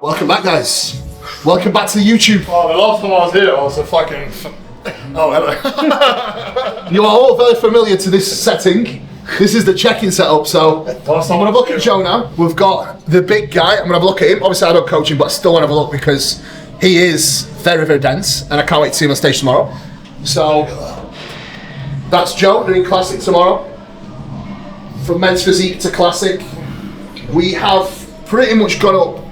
Welcome back, guys. Welcome back to the YouTube. Oh, the last time I was here, I was a fucking... Oh, hello. You are all very familiar to this setting. This is the check-in setup, so I'm going to look at Joe now. We've got the big guy. I'm going to have a look at him. Obviously, I don't coach him, but I still want to have a look because he is very, very dense, and I can't wait to see him on stage tomorrow. So, that's Joe doing classic tomorrow. From men's physique to classic, we have pretty much gone up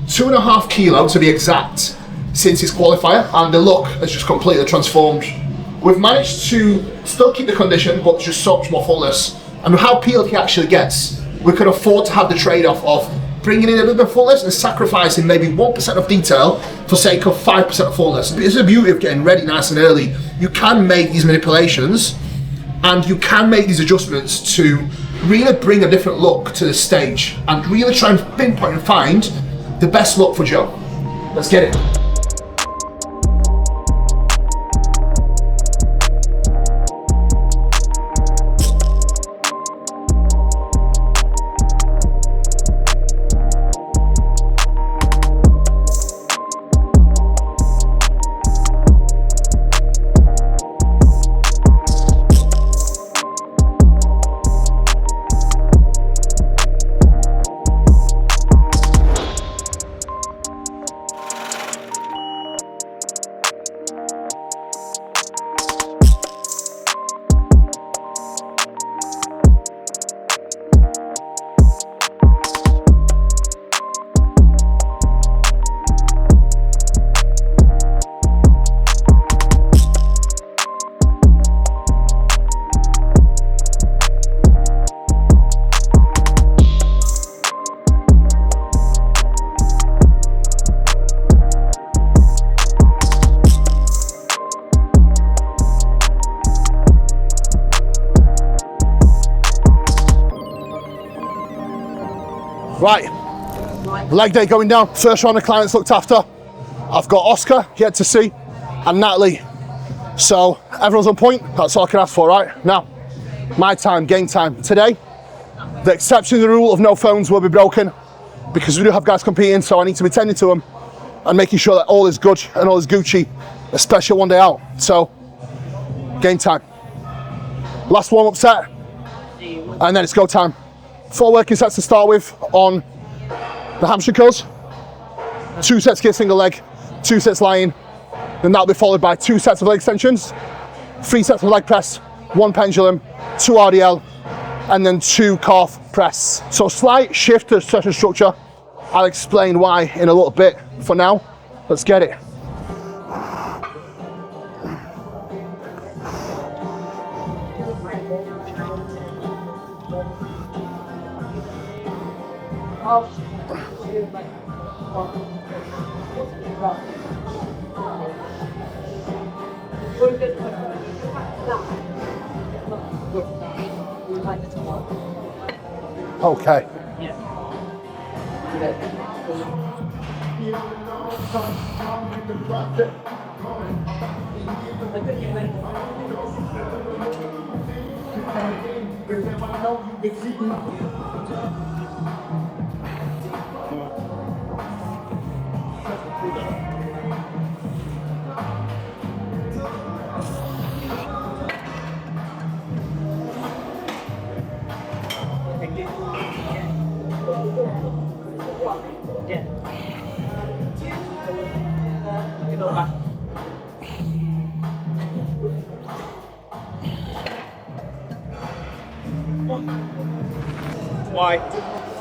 2.5 kilos to be exact since his qualifier, and the look has just completely transformed. We've managed to still keep the condition, but just so much more fullness. And with how peeled he actually gets, we could afford to have the trade-off of bringing in a little bit of fullness and sacrificing maybe 1% of detail for sake of 5% of fullness. It's the beauty of getting ready nice and early. You can make these manipulations and you can make these adjustments to really bring a different look to the stage and really try and pinpoint and find the best look for Joe. Let's get it. Right, leg day going down. First round of clients looked after. I've got Oscar yet to see and Natalie. So everyone's on point, that's all I can ask for, right? Now, my time, game time. Today, the exception to the rule of no phones will be broken because we do have guys competing, so I need to be tending to them and making sure that all is good and all is Gucci, especially one day out. So, game time. Last warm-up set, and then it's go time. 4 working sets to start with on the hamstring curls. 2 sets get single leg, 2 sets lying. Then that'll be followed by 2 sets of leg extensions, 3 sets of leg press, 1 pendulum, 2 RDL, and then 2 calf press. So slight shift to session structure. I'll explain why in a little bit. For now, let's get it. Okay.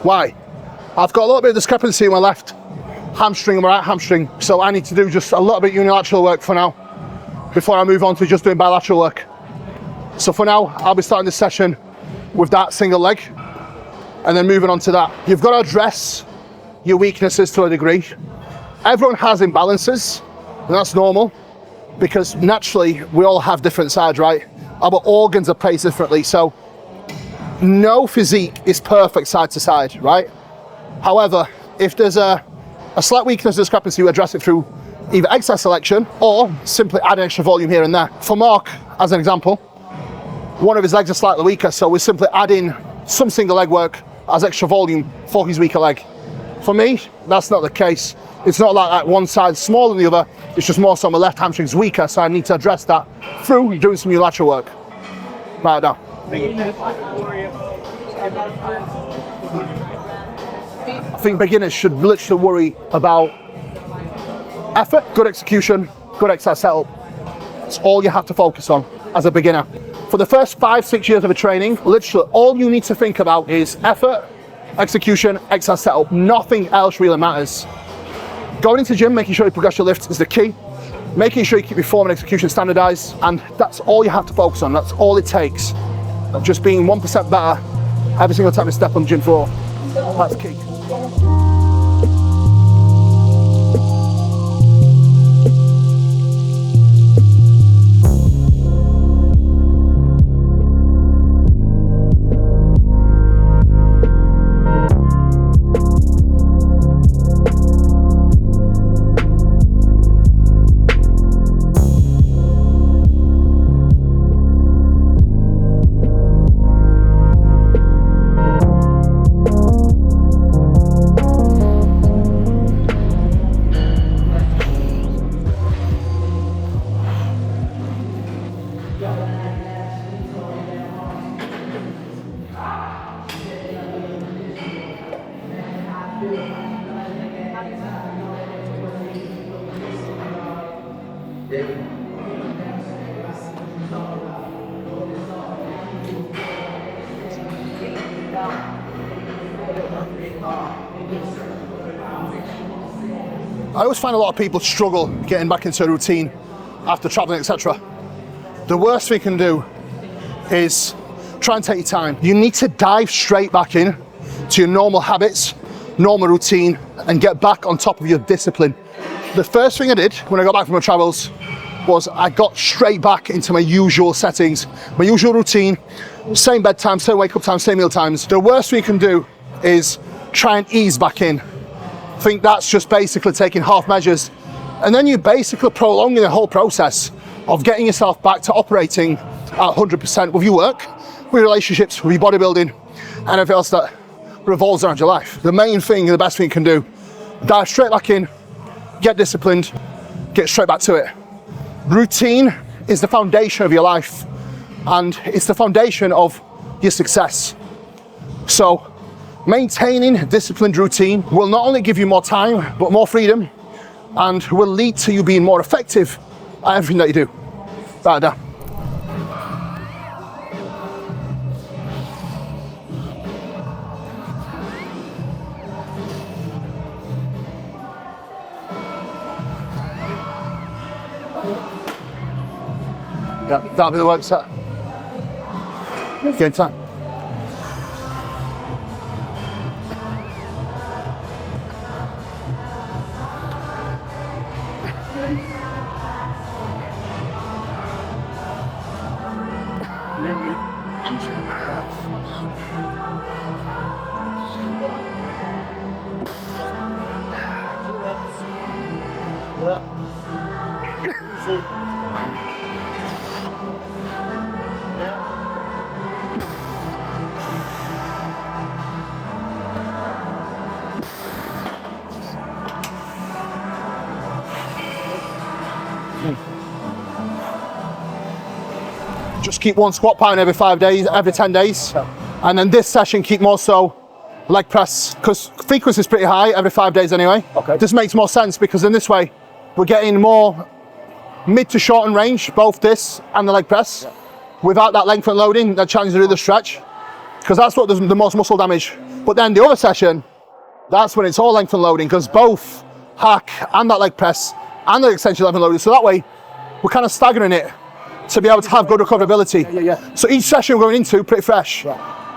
Why? I've got a little bit of discrepancy in my left hamstring and my right hamstring, so I need to do just a little bit unilateral work for now before I move on to just doing bilateral work. So for now, I'll be starting this session with that single leg and then moving on to that. You've got to address your weaknesses to a degree. Everyone has imbalances, and that's normal because naturally we all have different sides, right? Our organs are placed differently, so no physique is perfect side to side, right? However, if there's a slight weakness discrepancy, we address it through either exercise selection or simply add extra volume here and there. For Mark, as an example, one of his legs is slightly weaker, so we're simply adding some single leg work as extra volume for his weaker leg. For me, that's not the case. It's not like one side's smaller than the other. It's just more so my left hamstring's weaker, so I need to address that through doing some unilateral work. Right now. I think beginners should literally worry about effort, good execution, good exercise setup. It's all you have to focus on as a beginner. For the first 5-6 years of a training, literally all you need to think about is effort, execution, exercise setup. Nothing else really matters. Going into the gym, making sure you progress your lifts is the key. Making sure you keep your form and execution standardized, and that's all you have to focus on. That's all it takes. Just being 1% better every single time you step on the gym floor. That's key. I always find a lot of people struggle getting back into a routine after traveling, etc. The worst thing you can do is try and take your time. You need to dive straight back in to your normal habits, normal routine, and get back on top of your discipline. The first thing I did when I got back from my travels was I got straight back into my usual settings, my usual routine, same bedtime, same wake up time, same meal times. The worst thing you can do is try and ease back in. I think that's just basically taking half measures, and then you're basically prolonging the whole process of getting yourself back to operating at 100% with your work, with your relationships, with your bodybuilding, and everything else that revolves around your life. The main thing, the best thing you can do, dive straight back in, get disciplined, get straight back to it. Routine is the foundation of your life, and it's the foundation of your success. So maintaining a disciplined routine will not only give you more time, but more freedom, and will lead to you being more effective at everything that you do. Right down. Yeah, that'll be the work set. Game time. Just keep one squat pound every 5 days, every 10 days. And then this session keep more so leg press, because frequency is pretty high every 5 days anyway. Okay. This makes more sense because in this way, we're getting more mid to shorten range, both this and the leg press, without that length and loading, that challenges to do the stretch, because that's what does the most muscle damage. But then the other session, that's when it's all length and loading, because both hack and that leg press and the extension length and loading. So that way, we're kind of staggering it to be able to have good recoverability. So each session we're going into pretty fresh.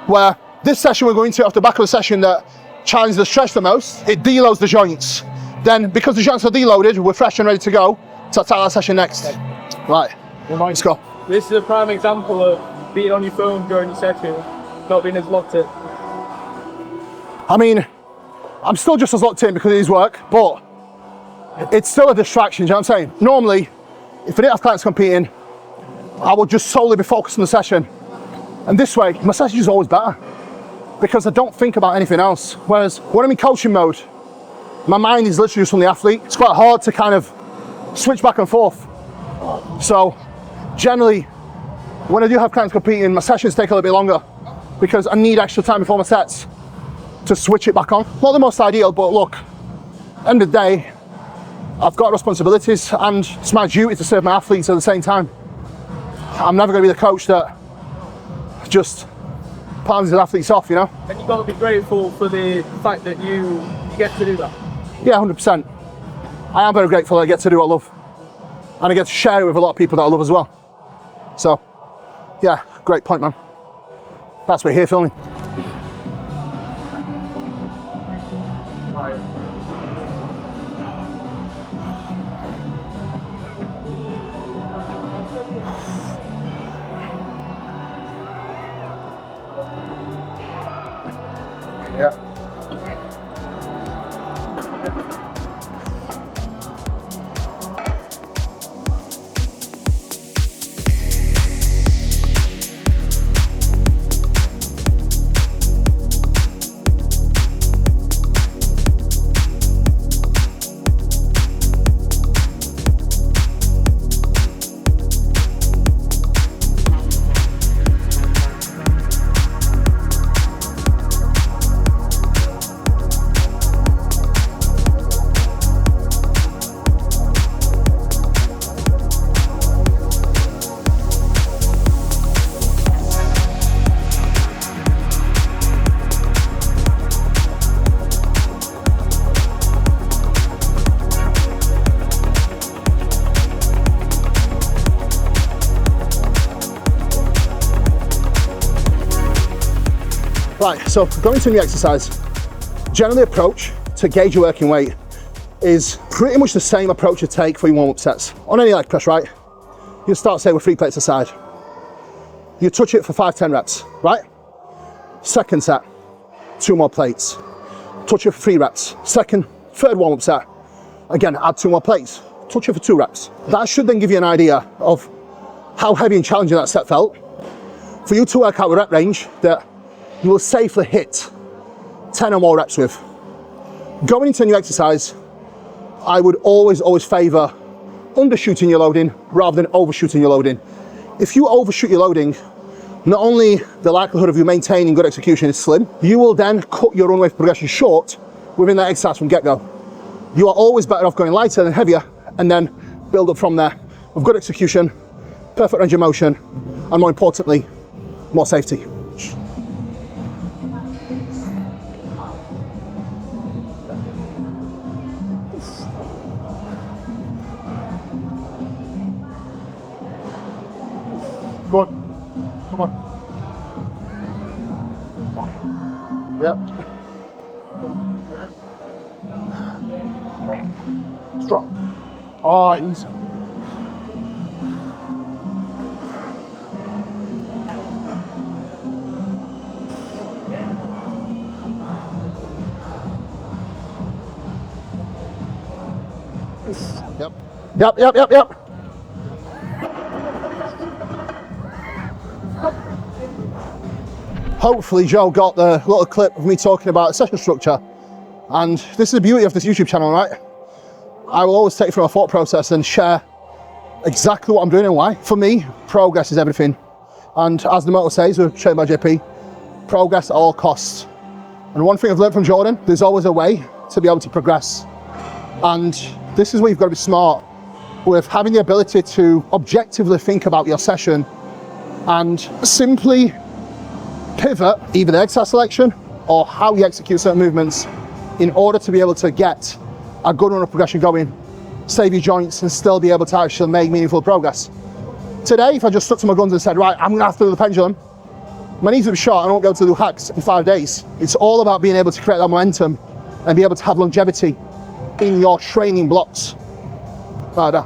Where this session we're going to off the back of the session that challenges the stretch the most, it deloads the joints. Then because the joints are deloaded, we're fresh and ready to go to attack that session next. Right, let's go. This is a prime example of being on your phone during your session, not being as locked in. I mean, I'm still just as locked in because it is work, but it's still a distraction, do you know what I'm saying? Normally, if I didn't have clients competing, I would just solely be focused on the session. And this way, my session is always better because I don't think about anything else. Whereas when I'm in coaching mode, my mind is literally just on the athlete. It's quite hard to kind of switch back and forth. So generally, when I do have clients competing, my sessions take a little bit longer because I need extra time before my sets to switch it back on. Not the most ideal, but look, end of the day, I've got responsibilities and it's my duty to serve my athletes at the same time. I'm never going to be the coach that just palms his athletes off, you know? And you've got to be grateful for the fact that you get to do that. Yeah, 100%. I am very grateful that I get to do what I love. And I get to share it with a lot of people that I love as well. So, yeah, great point, man. That's what we're here filming. Yeah. Right, so going to the exercise, generally approach to gauge your working weight is pretty much the same approach you take for your warm-up sets. On any leg press, right? You start, say, with 3 plates aside. You touch it for 5-10 reps, right? Second set, 2 more plates. Touch it for 3 reps. Third warm-up set, again, add 2 more plates. Touch it for 2 reps. That should then give you an idea of how heavy and challenging that set felt. For you to work out a rep range that you will safely hit 10 or more reps with. Going into a new exercise, I would always favour undershooting your loading rather than overshooting your loading. If you overshoot your loading, not only the likelihood of you maintaining good execution is slim, you will then cut your run rate progression short within that exercise from get-go. You are always better off going lighter than heavier and then build up from there with good execution, perfect range of motion, and more importantly, more safety. Come on. Come on. Yep. Strong. Oh, easy. Yep. Hopefully Joe got the little clip of me talking about session structure, and this is the beauty of this YouTube channel, right? I will always take it from a thought process and share exactly what I'm doing and why. For me, progress is everything, and as the motto says, we're trained by JP, progress at all costs. And one thing I've learned from Jordan, there's always a way to be able to progress, and this is where you've got to be smart with having the ability to objectively think about your session and simply pivot either the exercise selection or how you execute certain movements in order to be able to get a good run of progression going, save your joints and still be able to actually make meaningful progress. Today, if I just stuck to my guns and said, right, I'm gonna have to do the pendulum, my knees would be short, I won't be able to do hacks in 5 days. It's all about being able to create that momentum and be able to have longevity in your training blocks. Like that.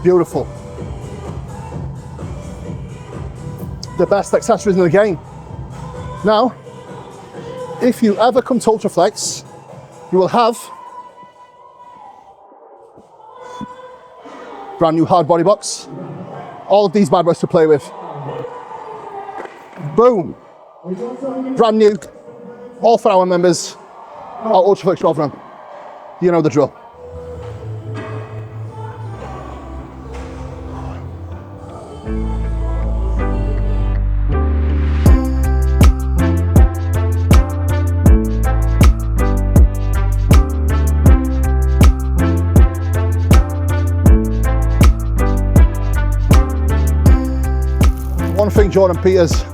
Beautiful. The best accessories in the game. Now, if you ever come to UltraFlex, you will have brand new hard body box. All of these bad boys to play with. Boom. Brand new. All for our members at UltraFlex Rotherham. You know the drill. One thing Jordan Peters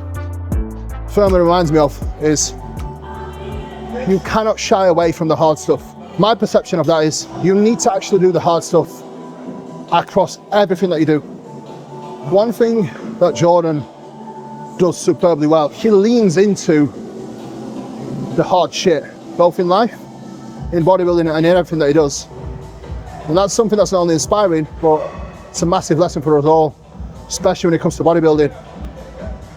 firmly reminds me of is you cannot shy away from the hard stuff. My perception of that is you need to actually do the hard stuff across everything that you do. One thing that Jordan does superbly well, he leans into the hard shit, both in life, in bodybuilding and in everything that he does. And that's something that's not only inspiring, but it's a massive lesson for us all, especially when it comes to bodybuilding.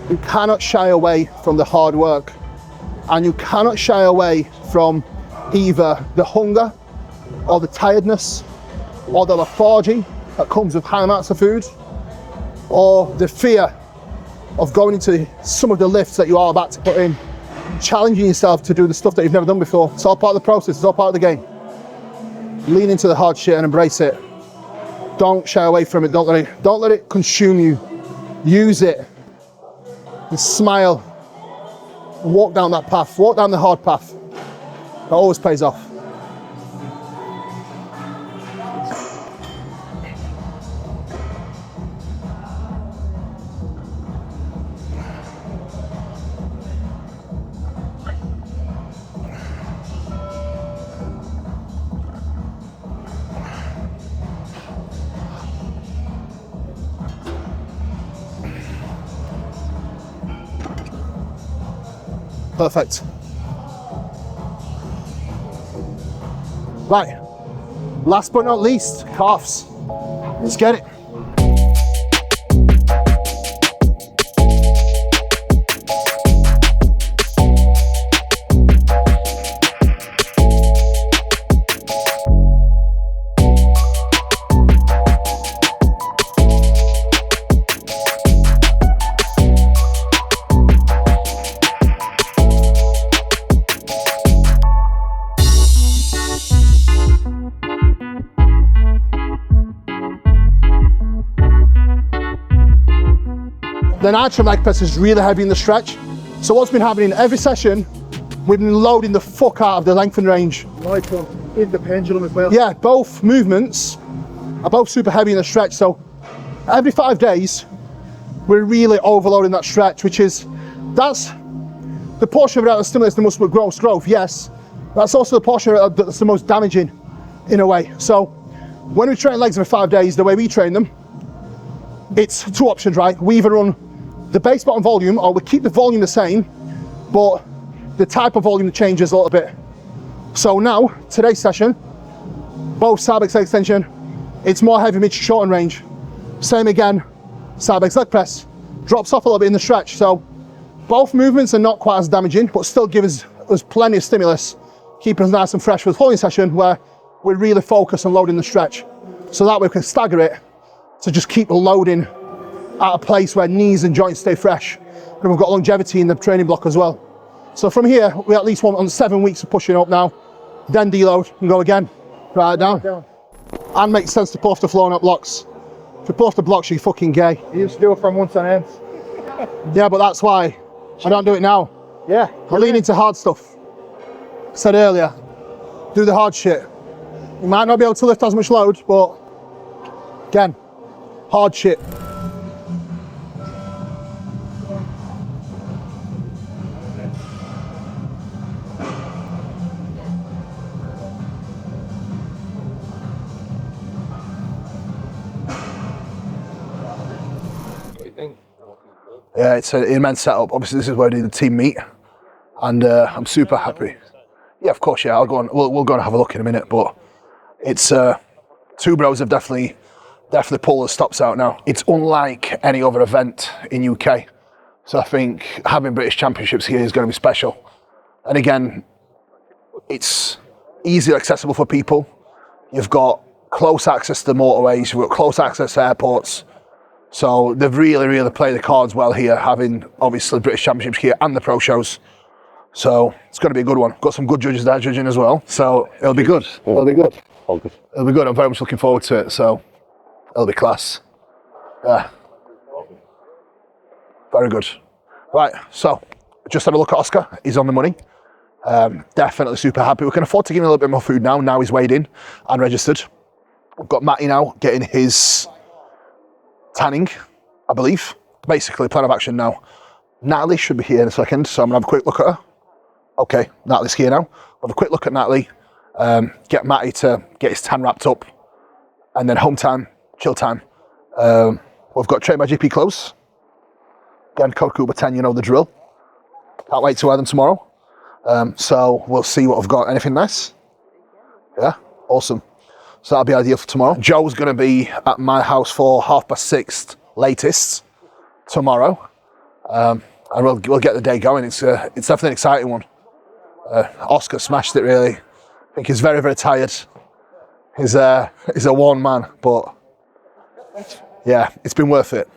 You cannot shy away from the hard work, and you cannot shy away from either the hunger or the tiredness or the lethargy that comes with high amounts of food, or the fear of going into some of the lifts that you are about to put in, challenging yourself to do the stuff that you've never done before. It's all part of the process, it's all part of the game. Lean into the hard shit and embrace it. Don't shy away from it, don't let it consume you. Use it and smile. Walk down that path, walk down the hard path. That always pays off. Perfect. Right, last but not least, calves. Let's get it. The nitro leg press is really heavy in the stretch. So what's been happening every session, we've been loading the fuck out of the length and range. Nitro in the pendulum as well. Yeah, both movements are both super heavy in the stretch. So every 5 days, we're really overloading that stretch, that's the portion of it that stimulates the muscle growth, yes. That's also the portion of it that's the most damaging in a way. So when we train legs for 5 days, the way we train them, it's two options, right? We either run the base bottom volume, or we keep the volume the same, but the type of volume changes a little bit. So now, today's session, both side leg extension, it's more heavy mid shorten range. Same again, side leg press, drops off a little bit in the stretch. So both movements are not quite as damaging, but still give us plenty of stimulus, keeping us nice and fresh for the following session where we really focus on loading the stretch. So that way we can stagger it to just keep loading at a place where knees and joints stay fresh. And we've got longevity in the training block as well. So from here, we at least want on 7 weeks of pushing up now, then deload and go again, right down. And makes sense to pull off the floor, not blocks. If you pull off the blocks, you're fucking gay. You used to do it from once on end. Yeah, but that's why I don't do it now. Yeah. I lean into hard stuff. I said earlier, do the hard shit. You might not be able to lift as much load, but again, hard shit. Yeah, it's an immense setup. Obviously, this is where I do the team meet, and I'm super happy. Yeah, of course, yeah. I'll go on. We'll go and have a look in a minute. But it's two bros have definitely definitely pull the stops out now. It's unlike any other event in UK. So I think having British Championships here is going to be special. And again, it's easily accessible for people. You've got close access to motorways, you've got close access to airports. So they've really played the cards well here, having obviously British Championships here and the pro shows. So it's going to be a good one. Got some good judges there judging as well. So it'll be good. It'll be good. All good. It'll be good. I'm very much looking forward to it. So it'll be class. Yeah. Very good. Right. So just had a look at Oscar. He's on the money. Definitely super happy. We can afford to give him a little bit more food now. Now he's weighed in and registered. We've got Matty now getting his tanning, I believe. Basically, plan of action now. Natalie should be here in a second, so I'm going to have a quick look at her. Okay, Natalie's here now. We'll have a quick look at Natalie, get Matty to get his tan wrapped up, and then home time, chill time. We've got Train by GP clothes. Again, code Kuba 10, you know the drill. Can't wait to wear them tomorrow. So we'll see what we've got. Anything nice? Yeah, awesome. So that'll be ideal for tomorrow. Joe's going to be at my house for 6:30 latest tomorrow. And we'll get the day going. It's definitely an exciting one. Oscar smashed it really. I think he's very tired. He's a worn man, but yeah, it's been worth it.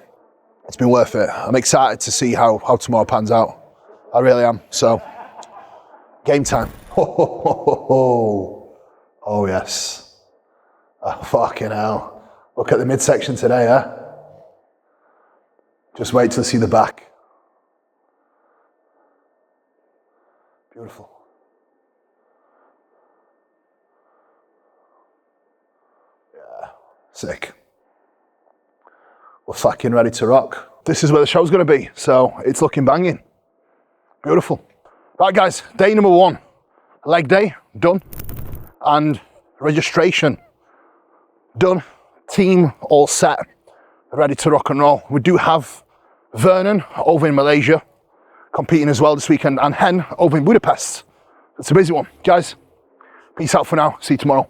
It's been worth it. I'm excited to see how tomorrow pans out. I really am. So, game time. Oh yes. Oh, fucking hell. Look at the midsection today, huh? Just wait till you see the back. Beautiful. Yeah, sick. We're fucking ready to rock. This is where the show's going to be, so it's looking banging. Beautiful. Right, guys, day number 1. Leg day, done. And registration, done. Team all set, ready to rock and roll. We do have Vernon over in Malaysia competing as well this weekend, and Hen over in Budapest. It's a busy one. Guys, peace out for now. See you tomorrow.